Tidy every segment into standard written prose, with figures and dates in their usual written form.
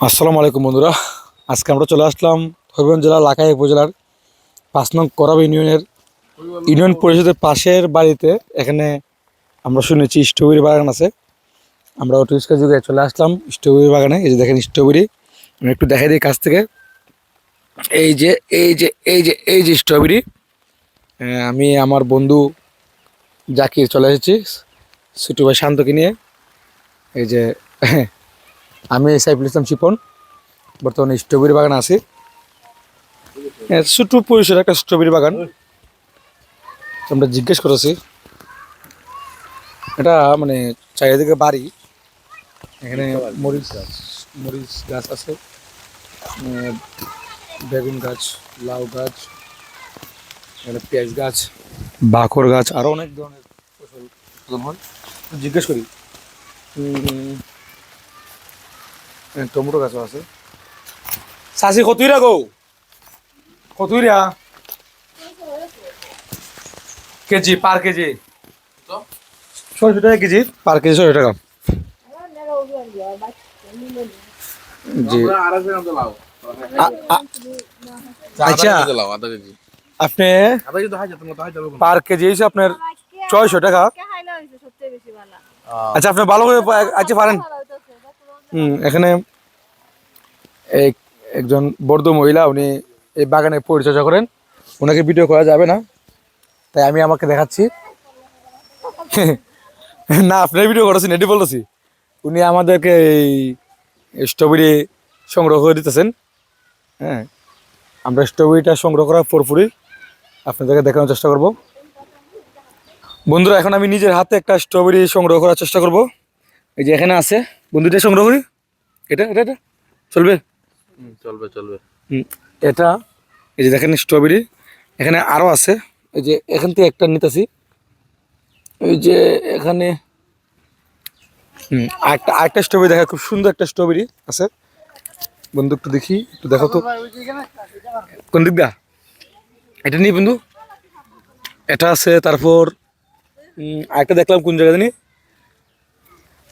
আসসালামু আলাইকুম বন্ধুরা, আজকে আমরা চলে আসলাম হবিগঞ্জ জেলার লাখাই উপজেলার 5 নং করাব ইউনিয়নের ইউনিয়ন পরিষদের পাশের বাড়িতে। এখানে আমরা শুনেছি স্ট্রবেরি বাগান আছে। আমরা রিক্সা যুগে চলে আসলাম স্ট্রবেরি বাগানে। এই যে দেখেন স্ট্রবেরি, আমি একটু দেখাই দিই কাছ থেকে। এই যে এই যে এই যে এই যে স্ট্রবেরি। আমি আমার বন্ধু জাকির চলে এসেছি ছোটো ভাই শান্তকে নিয়ে। এই যে আমি সাইফুল ইসলাম শিপন, বর্তমানে স্ট্রবেরি বাগান আছি। ছোট্ট পরিসর একটা স্ট্রবেরি বাগান। আমরা জিজ্ঞেস করেছি, এটা মানে চারিদিকে বাড়ি। এখানে মরিচ গাছ আছে, বেগুন গাছ, লাউ গাছ, এখানে পেঁয়াজ গাছ, বাখর গাছ, আরো অনেক ধরনের ফসল উৎপাদন হয়। জিজ্ঞেস করি, টমেটো গাছও আছে। চাষি কতই রাখো, কতই রা কেজি পার কেজি? 600 টাকা কেজি, পার কেজি 600 টাকা। জি আচ্ছা, আপনি পার কেজি হচ্ছে আপনার 600 টাকা। আচ্ছা, আপনি ভালো করে আচ্ছা পারেন। এখানে একজন বর্ধ মহিলা, উনি এই বাগানে পরিচর্যা করেন। ওনাকে ভিডিও করা যাবে না, তাই আমি আমাকে দেখাচ্ছি। না, আপনার ভিডিও করেছেন এটি বলতেছি। উনি আমাদেরকে এই স্ট্রবেরি সংগ্রহ করে দিতেছেন। হ্যাঁ, আমরা স্ট্রবেরিটা সংগ্রহ করার পরপরই আপনাদেরকে দেখানোর চেষ্টা করব। বন্ধুরা, এখন আমি নিজের হাতে একটা স্ট্রবেরি সংগ্রহ করার চেষ্টা করব। এই যে এখানে আছে, বন্ধুটা সংগ্রহ করি। এটা এটা এটা চলবে? চলবে চলবে। এটা এই যে দেখেন স্ট্রবেরি, এখানে আরও আছে। এই যে এখান থেকে একটা নিতেছি। এই যে এখানে আরেকটা স্ট্রবেরি দেখা, খুব সুন্দর একটা স্ট্রবেরি আছে। বন্ধু একটু দেখি, একটু দেখো তো কোন দিক দা। এটা নিই বন্ধু, এটা আছে। তারপর আরেকটা দেখলাম কোন জায়গা জানি।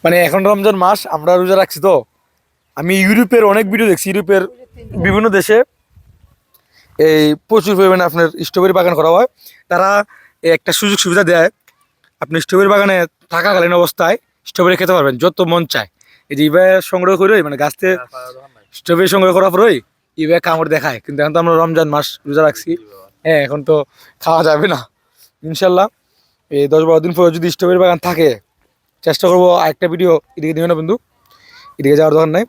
মানে এখন রমজান মাস, আমরা রোজা রাখছি, তো আমি ইউরোপের অনেক ভিডিও দেখছি। ইউরোপের বিভিন্ন দেশে এই প্রচুর পরিমাণে আপনার স্ট্রবেরি বাগান করা হয়। তারা একটা সুযোগ সুবিধা দেয়, আপনি স্ট্রবেরি বাগানে থাকাকালীন অবস্থায় স্ট্রবেরি খেতে পারবেন যত মন চায়। এই যে ইভাবে সংগ্রহ করে, মানে গাছ থেকে স্ট্রবেরি সংগ্রহ করার পরেই ইভাবে কামড় দেখায়। কিন্তু এখন তো আমরা রমজান মাস রোজা রাখছি, হ্যাঁ, এখন তো খাওয়া যাবে না। ইনশাল্লাহ এই 10-12 দিন পরে যদি স্ট্রবেরি বাগান থাকে, চেষ্টা করবো আরেকটা ভিডিও। এদিকে দিও না বন্ধু, এদিকে যাওয়ার দরকার নাই।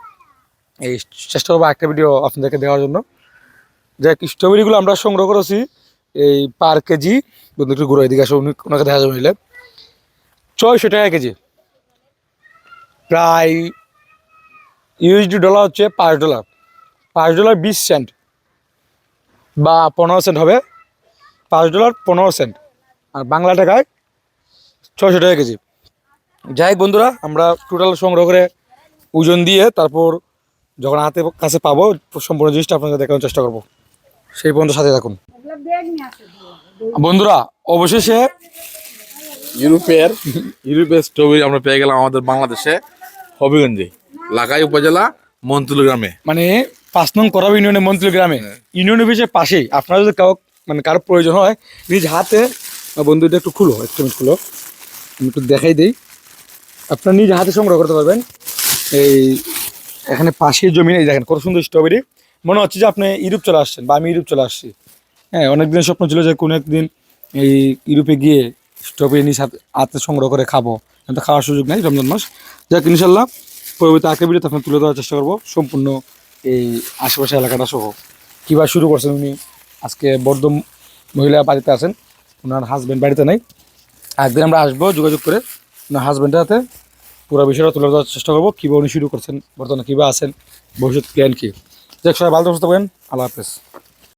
এই চেষ্টা করবো আরেকটা ভিডিও আপনাদেরকে দেওয়ার জন্য। যে স্ট্রবেরিগুলো আমরা সংগ্রহ করেছি এই পার কেজি, বন্ধু একটু ঘুরো এদিকে আসো, ওনাকে দেখা যাবে নিলে 600 টাকা কেজি। প্রায় ইউএসডি ডলার হচ্ছে $5, $5.20 বা 15 সেন্ট হবে। $5.15, আর বাংলা টাকায় 600 টাকা কেজি। যাই হোক বন্ধুরা, আমরা টোটাল সংগ্রহ করে ওজন দিয়ে তারপর যখন হাতে কাছে পাবো, সম্পূর্ণ জিনিসটা আপনাদের দেখানোর চেষ্টা করবো। সেই পর্যন্ত সাথে থাকুন বন্ধুরা। অবশেষে ইউরোপের স্ট্রবেরি আমরা পেয়ে গেলাম আমাদের বাংলাদেশে হবিগঞ্জে, লাখাই উপজেলা মন্তুল গ্রামে। মানে 5 নং করাব ইউনিয়নের মন্ত্রী গ্রামে, ইউনিয়ন অফিসের পাশেই। আপনারা যদি কারো প্রয়োজন হয়, নিজ হাতে, বন্ধুটা একটু খুলো, একটু খুলো, আমি একটু দেখাই দিই। আপনার নিজ হাতে সংগ্রহ করতে পারবেন। এই এখানে পাশের জমি, এই দেখেন কত সুন্দর স্ট্রবেরি। মনে হচ্ছে যে আপনি ইউরোপ চলে আসছেন বা আমি ইউরোপ চলে আসছি। হ্যাঁ, অনেক দিনের স্বপ্ন ছিল যে কোনো একদিন এই ইউরোপে গিয়ে স্ট্রবেরি নিজ হাতে সংগ্রহ করে খাবো, কিন্তু খাওয়ার সুযোগ নেই রমজান মাস। যাক, ইনশাল্লাহ পরবর্তী আঁকে ভিডিওতে আপনার তুলে দেওয়ার চেষ্টা করবো সম্পূর্ণ এই আশেপাশে এলাকাটা সহ কীভাবে শুরু করছেন উনি। আজকে বর্ধ মহিলা বাড়িতে আছেন, ওনার হাজব্যান্ড বাড়িতে নেই। একদিন আমরা আসবো যোগাযোগ করে ওনার হাজব্যান্ডের হাতে পুরো বিষয়টা তুলে দেওয়ার চেষ্টা করবো, কীভাবে উনি শুরু করছেন, বর্তমানে কীভাবে আছেন, ভবিষ্যৎ প্ল্যান কী। দেখ, সবাই ভালো থাকবেন। আল্লাহ হাফেজ।